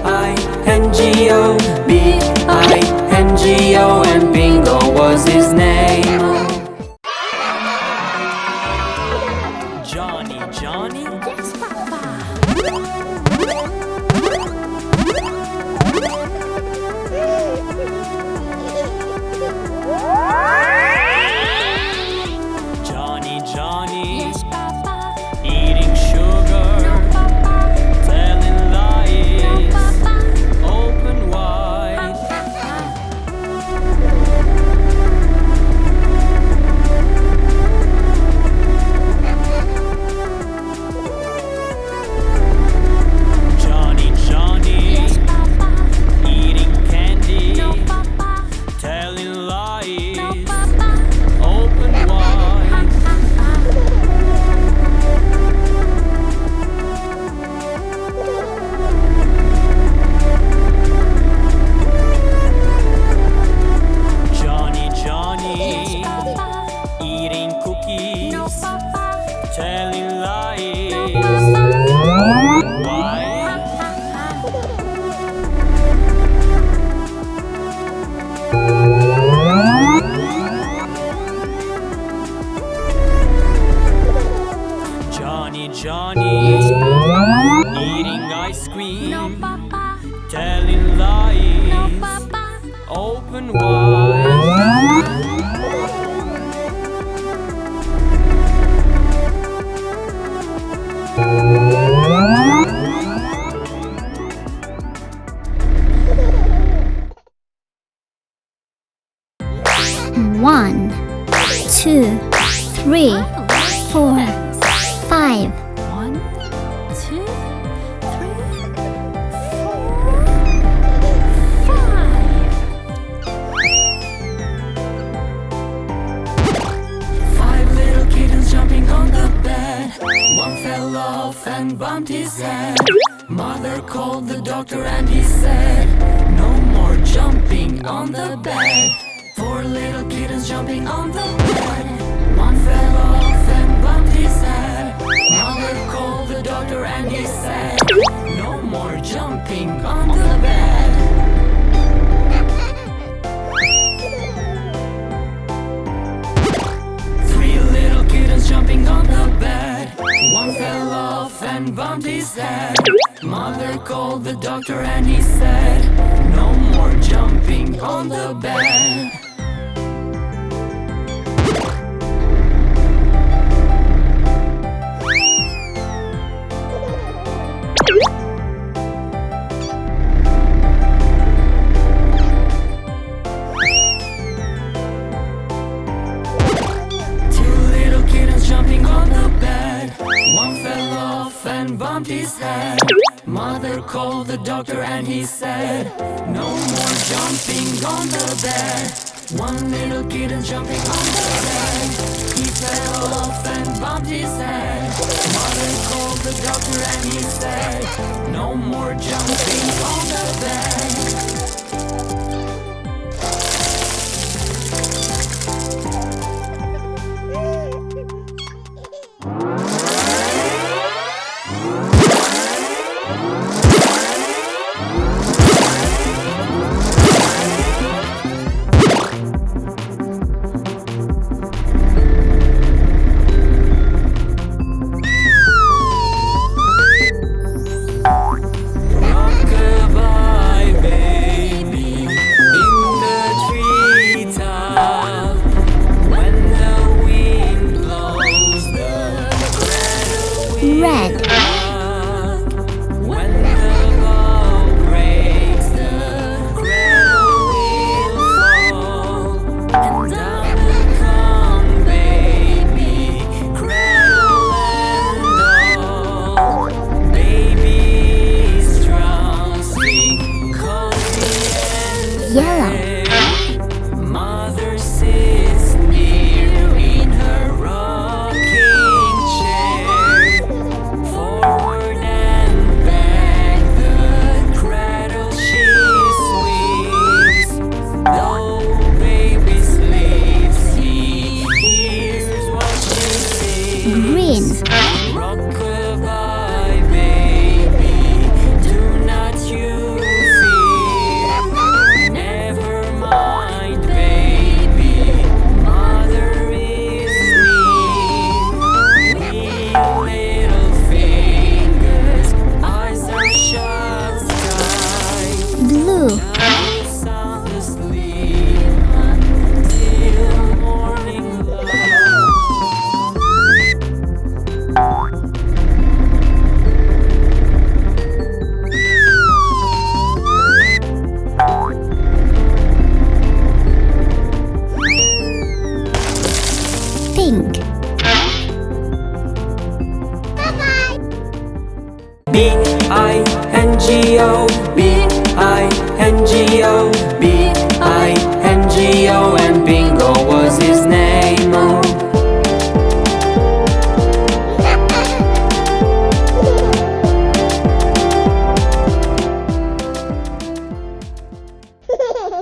B-I-N-G-O, B-I-N-G-O, and Bingo was his name. Johnny, Johnny? Yes, Papa. Johnny, Johnny? Yes, Papa. Eating sugar, No, Papa. telling lies, No, Papa. open wide. Johnny, Johnny? Yes, Papa. Eating candy, No, Papa. telling lies, No, Papa. open wide. Johnny, Johnny? Yes, Papa. Eating cookies, No, Papa. telling lies, No, Papa. open wide. Johnny, Johnny? Yes, Papa. Eating ice cream, No, Papa. telling lies, No, Papa. open wide. One, two, three, four, five. 1, 2, 3, 4, 5. 5 little kittens jumping on the bed. One fell off and bumped his head. Mother called the doctor and he said, no more jumping on the bed. 4 little kittens jumping on the bed. One fell off and bumped his head. Mother called the doctor and he said, no more jumping on the bed. 3 little kittens jumping on the bed. One fell off and bumped his head. Mother called the doctor and he said, no more jumping on the bed. Jumping on the bed. One fell off and bumped his head. Mother called the doctor and he said, no more jumping on the bed. One little kitten jumping on the bed. He fell off and bumped his head. Mother called the doctor and he said, no more jumping on the bed. Rockabye, baby. G-O-B